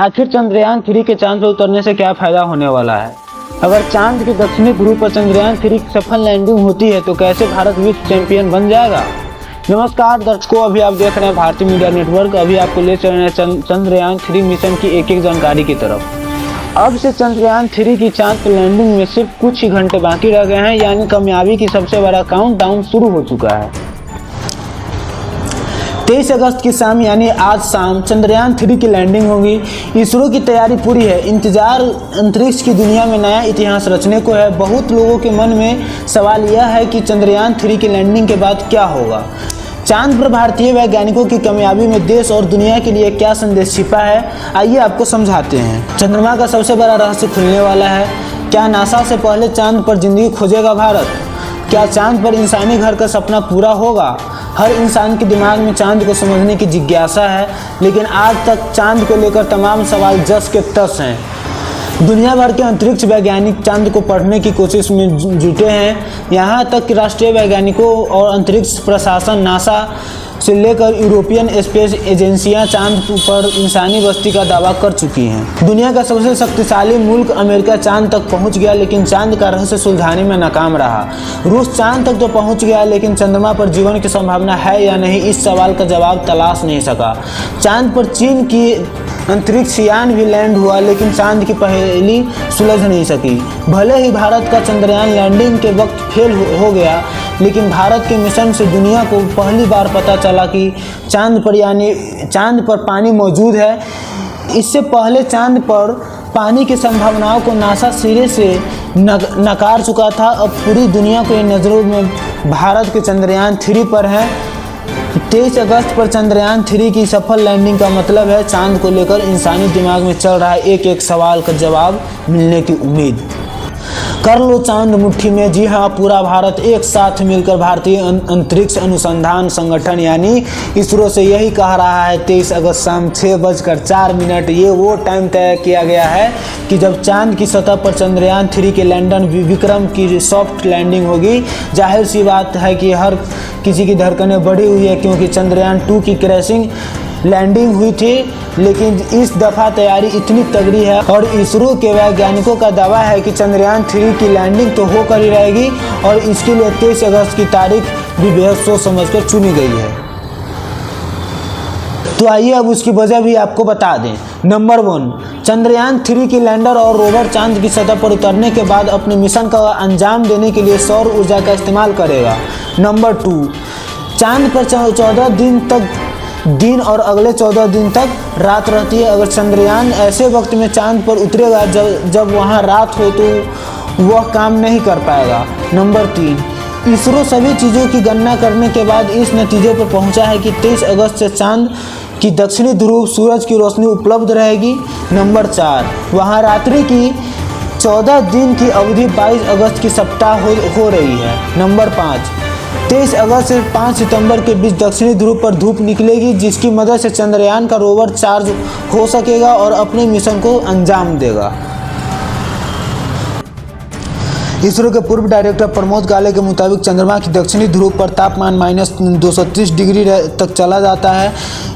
आखिर चंद्रयान 3 के चांद पर उतरने से क्या फायदा होने वाला है? अगर चांद के दक्षिणी ध्रुव पर चंद्रयान 3 की सफल लैंडिंग होती है तो कैसे भारत विश्व चैंपियन बन जाएगा? नमस्कार दर्शकों, अभी आप देख रहे हैं भारतीय मीडिया नेटवर्क। अभी आपको ले चल रहे हैं चंद्रयान 3 मिशन की एक एक जानकारी की तरफ। अब से चंद्रयान 3 की चांद पर लैंडिंग में सिर्फ कुछ ही घंटे बाकी रह गए हैं, यानी कामयाबी की सबसे बड़ा काउंटडाउन शुरू हो चुका है। 23 अगस्त की शाम यानी आज शाम चंद्रयान 3 की लैंडिंग होगी। इसरो की तैयारी पूरी है। इंतजार अंतरिक्ष की दुनिया में नया इतिहास रचने को है। बहुत लोगों के मन में सवाल यह है कि चंद्रयान 3 की लैंडिंग के बाद क्या होगा। चांद पर भारतीय वैज्ञानिकों की कामयाबी में देश और दुनिया के लिए क्या संदेश छिपा है, आइए आपको समझाते हैं। चंद्रमा का सबसे बड़ा रहस्य खुलने वाला है। क्या नासा से पहले चांद पर जिंदगी खोजेगा भारत? क्या चांद पर इंसानी घर का सपना पूरा होगा? हर इंसान के दिमाग में चांद को समझने की जिज्ञासा है, लेकिन आज तक चांद को लेकर तमाम सवाल जस के तस हैं। दुनिया भर के अंतरिक्ष वैज्ञानिक चांद को पढ़ने की कोशिश में जुटे हैं। यहाँ तक कि राष्ट्रीय वैज्ञानिकों और अंतरिक्ष प्रशासन नासा से लेकर यूरोपियन स्पेस एजेंसियां चांद पर इंसानी बस्ती का दावा कर चुकी हैं। दुनिया का सबसे शक्तिशाली मुल्क अमेरिका चांद तक पहुंच गया, लेकिन चांद का रहस्य सुलझाने में नाकाम रहा। रूस चांद तक तो पहुंच गया, लेकिन चंद्रमा पर जीवन की संभावना है या नहीं, इस सवाल का जवाब तलाश नहीं सका। चांद पर चीन की अंतरिक्ष यान भी लैंड हुआ, लेकिन चांद की पहेली सुलझ नहीं सकी। भले ही भारत का चंद्रयान लैंडिंग के वक्त फेल हो गया, लेकिन भारत के मिशन से दुनिया को पहली बार पता चला कि चांद पर पानी मौजूद है। इससे पहले चांद पर पानी की संभावनाओं को नासा सिरे से नकार चुका था। अब पूरी दुनिया को इन नज़रों में भारत के चंद्रयान 3 पर है। 23 अगस्त पर चंद्रयान 3 की सफल लैंडिंग का मतलब है चांद को लेकर इंसानी दिमाग में चल रहा एक एक सवाल का जवाब मिलने की उम्मीद। कर लो चांद मुट्ठी में, जी हाँ, पूरा भारत एक साथ मिलकर भारतीय अंतरिक्ष अनुसंधान संगठन यानी इसरो से यही कह रहा है। 23 अगस्त शाम 6:04 ये वो टाइम तय किया गया है कि जब चांद की सतह पर चंद्रयान 3 के लैंडर विक्रम की सॉफ्ट लैंडिंग होगी। जाहिर सी बात है कि हर किसी की धड़कनें बढ़ी हुई है, क्योंकि चंद्रयान 2 की क्रैशिंग लैंडिंग हुई थी, लेकिन इस दफ़ा तैयारी इतनी तगड़ी है और इसरो के वैज्ञानिकों का दावा है कि चंद्रयान 3 की लैंडिंग तो होकर ही रहेगी, और इसके लिए 23 अगस्त की तारीख भी बेहद सोच समझकर चुनी गई है। तो आइए अब उसकी वजह भी आपको बता दें। नंबर 1, चंद्रयान 3 की लैंडर और रोवर चांद की सतह पर उतरने के बाद अपने मिशन का अंजाम देने के लिए सौर ऊर्जा का इस्तेमाल करेगा। नंबर 2, चांद पर 14 दिन तक दिन और अगले 14 दिन तक रात रहती है। अगर चंद्रयान ऐसे वक्त में चांद पर उतरेगा जब वहाँ रात हो, तो वह काम नहीं कर पाएगा। नंबर 3, इसरो सभी चीज़ों की गणना करने के बाद इस नतीजे पर पहुँचा है कि 23 अगस्त से चांद की दक्षिणी ध्रुव सूरज की रोशनी उपलब्ध रहेगी। नंबर 4, वहाँ रात्रि की 14 दिन की अवधि 22 अगस्त की सप्ताह हो रही है। नंबर 5, 23 अगस्त से 5 सितंबर के बीच दक्षिणी ध्रुव पर धूप निकलेगी, जिसकी मदद से चंद्रयान का रोवर चार्ज हो सकेगा और अपने मिशन को अंजाम देगा। इसरो के पूर्व डायरेक्टर प्रमोद काले के मुताबिक चंद्रमा की दक्षिणी ध्रुव पर तापमान -230 डिग्री तक चला जाता है।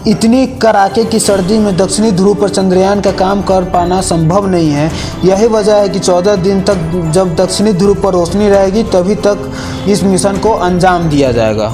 इतनी कड़ाके की सर्दी में दक्षिणी ध्रुव पर चंद्रयान का काम कर पाना संभव नहीं है। यही वजह है कि 14 दिन तक जब दक्षिणी ध्रुव पर रोशनी रहेगी, तभी तक इस मिशन को अंजाम दिया जाएगा।